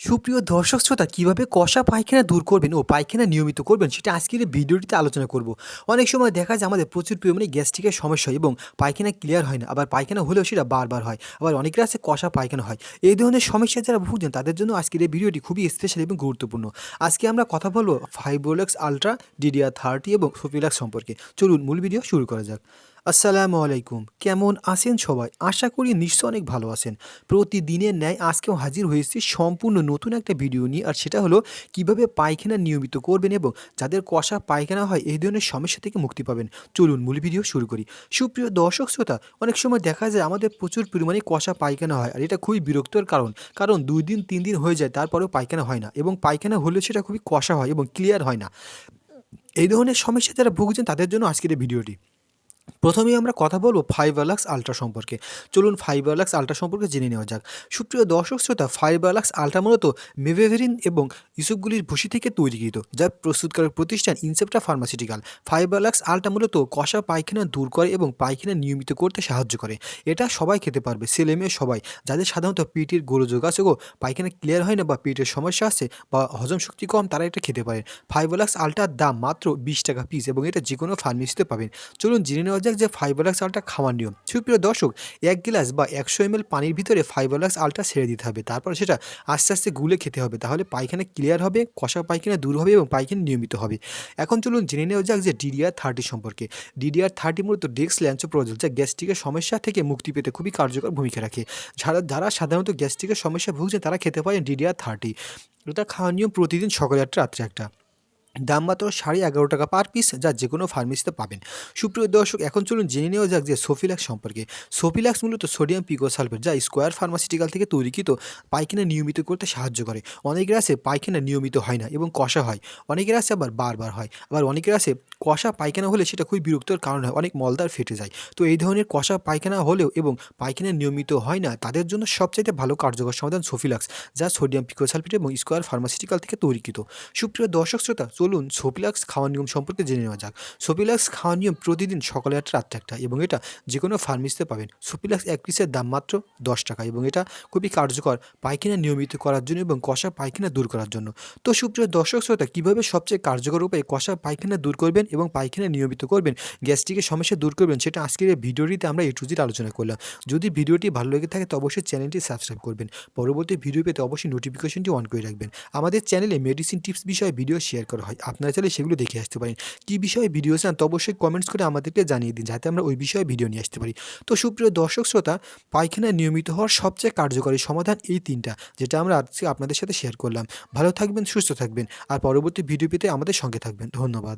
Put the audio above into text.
সুপ্রিয় দর্শক শ্রোতা কিভাবে কষা পায়খানা দূর করবেন ও পায়খানা নিয়মিত করবেন সেটা আজকের এই ভিডিওটিতে আলোচনা করব। অনেক সময় দেখা যায় আমাদের প্রচুর পরিমাণে গ্যাস্ট্রিকের সমস্যা এবং পায়খানা ক্লিয়ার হয় না, আবার পায়খানা হলেও সেটা বারবার হয়, আবার অনেকের আছে কষা পায়খানা হয়। এই ধরনের সমস্যা যারা ভুগছেন তাদের জন্য আজকের এই ভিডিওটি খুবই স্পেশাল এবং গুরুত্বপূর্ণ। আজকে আমরা কথা বলবো ফাইব্রোলেক্স আলট্রা, DDR30 এবং সোফিলাক্স সম্পর্কে। চলুন মূল ভিডিও শুরু করা যাক। আসসালামু আলাইকুম, কেমন আছেন সবাই? আশা করি নিশ্চয় অনেক ভালো আছেন। প্রতিদিনের ন্যায় আজকেও হাজির হয়েছি সম্পূর্ণ নতুন একটা ভিডিও নিয়ে, আর সেটা হলো কিভাবে পায়খানা নিয়মিত করবেন এবং যাদের কষা পায়খানা হয় এই ধরনের সমস্যা থেকে মুক্তি পাবেন। চলুন মূল ভিডিও শুরু করি। সুপ্রিয় দর্শক শ্রোতা, অনেক সময় দেখা যায় আমাদের প্রচুর পরিমাণে কষা পায়খানা হয়, আর এটা খুবই বিরক্তর কারণ 2 দিন 3 দিন হয়ে যায় তারপরেও পায়খানা হয় না, এবং পায়খানা হলেও সেটা খুবই কষা হয় এবং ক্লিয়ার হয় না। এই ধরনের সমস্যা যারা ভুগছেন তাদের জন্য আজকের এই ভিডিওটি। প্রথমেই আমরা কথা বলব ফাইবারলাক্স আল্ট্রা সম্পর্কে। চলুন ফাইবারলাক্স আল্ট্রা সম্পর্কে জেনে নেওয়া যাক। সুপ্রিয় দর্শক শ্রোতা, ফাইবারলাক্স আল্ট্রা মূলত মেভেভেরিন এবং ইসবগুলির ভুসি থেকে তৈরিকৃত, যা প্রস্তুতকারক প্রতিষ্ঠান ইনসেপ্টা ফার্মাসিউটিক্যাল। ফাইবারলাক্স আল্ট্রা মূলত কষা পায়খানা দূর করে এবং পায়খানা নিয়মিত করতে সাহায্য করে। এটা সবাই খেতে পারবে, ছেলেমেয়ে সবাই। যাদের সাধারণত পেটের গোলযোগ আছে গো, পায়খানা ক্লিয়ার হয় না বা পেটের সমস্যা আছে বা হজম শক্তি কম, তারা এটা খেতে পারেন। ফাইবারলাক্স আল্ট্রার দাম মাত্র 20 টাকা পিস এবং এটা যেকোনো ফার্মেসিতে পাবেন। চলুন জেনে নেওয়া যাক যে ফাইবারলাক্স আল্ট্রা খাওয়ার নিয়ম। সুপ্রিয় দর্শক, 1 গ্লাস বা 100 ml পানির ভিতরে ফাইবারলাক্স আল্ট্রা ছেড়ে দিতে হবে। তারপর সেটা আস্তে আস্তে গুলে খেতে হবে। তাহলে পায়খানা ক্লিয়ার হবে, কষা পায়খানা দূর হবে এবং পায়খানা নিয়মিত হবে। এখন চলুন জেনে নেওয়া যাক যে DDR30 সম্পর্কে। DDR30 মূলত ডেক্সল্যান্সোপ্রোজোল, যা গ্যাস্ট্রিকের সমস্যা থেকে মুক্তি পেতে খুবই কার্যকর ভূমিকা রাখে। যারা সাধারণত গ্যাস্ট্রিকের সমস্যায় ভুগছেন তারা খেতে পারেন DDR30। এটা খাওয়ার নিয়ম প্রতিদিন সকালে একটা রাত্রে একটা। দাম মাত্র 11.5 টাকা পার পিস, যা যেকোনো ফার্মেসিতে পাবেন। সুপ্রিয় দর্শক, এখন চলুন জেনে নেওয়া যাক যে সোফিলাক্স সম্পর্কে। সোফিলাক্স মূলত সোডিয়াম পিকোসালফেট, যা স্কোয়ার ফার্মাসিউটিক্যাল থেকে তৈরিকৃত, পায়খানা নিয়মিত করতে সাহায্য করে। অনেকের আছে পায়খানা নিয়মিত হয় না এবং কষা হয়, অনেকের আছে আবার বারবার হয়, আবার অনেকের আছে কষা পায়খানা হলে সেটা খুবই বিরক্তর কারণ হয়, অনেক মলদার ফেটে যায়। তো এই ধরনের কষা পায়খানা হলেও এবং পায়খানা নিয়মিত হয় না, তাদের জন্য সবচাইতে ভালো কার্যকর সমাধান সোফিলাক্স, যা সোডিয়াম পিকোসালফেট এবং স্কোয়ার ফার্মাসিউটিক্যাল থেকে তৈরিকৃত। সুপ্রিয় দর্শক শ্রোতা, চলুন সোফিলাক্স খাওয়ার নিয়ম সম্পর্কে জেনে নেওয়া যাক। সোফিলাক্স খাওয়ার নিয়ম প্রতিদিন সকালে একটা রাত্রে একটা, এবং এটা যে কোনো ফার্মেসিতে পাবেন। সোফিলাক্স 1 পিসের দাম মাত্র 10 টাকা এবং এটা খুবই কার্যকর পায়খানা নিয়মিত করার জন্য এবং কষা পায়খানা দূর করার জন্য। তো সুপ্রিয় দর্শক শ্রোতা, কীভাবে সবচেয়ে কার্যকর উপায়ে কষা পায়খানা দূর করবেন এবং পায়খানা নিয়মিত করবেন, গ্যাস্ট্রিকের সমস্যা দূর করবেন, সেটা আজকের এই ভিডিওটিতে আমরা A to Z আলোচনা করলাম। যদি ভিডিওটি ভালো লেগে থাকে তো অবশ্যই চ্যানেলটি সাবস্ক্রাইব করবেন। পরবর্তী ভিডিও পেতে অবশ্যই নোটিফিকেশনটি অন করে রাখবেন। আমাদের চ্যানেলে মেডিসিন টিপস বিষয়ে ভিডিও শেয়ার করা হয়, আপনারা চাইলে সেগুলো দেখে আসতে পারেন। কী বিষয়ে ভিডিও চান তো অবশ্যই কমেন্টস করে আমাদেরকে জানিয়ে দিন, যাতে আমরা ওই বিষয়ে ভিডিও নিয়ে আসতে পারি। তো সুপ্রিয় দর্শক শ্রোতা, পায়খানা নিয়মিত হওয়ার সবচেয়ে কার্যকরী সমাধান এই 3টা, যেটা আমরা আজকে আপনাদের সাথে শেয়ার করলাম। ভালো থাকবেন, সুস্থ থাকবেন, আর পরবর্তী ভিডিও পেতে আমাদের সঙ্গে থাকবেন। ধন্যবাদ।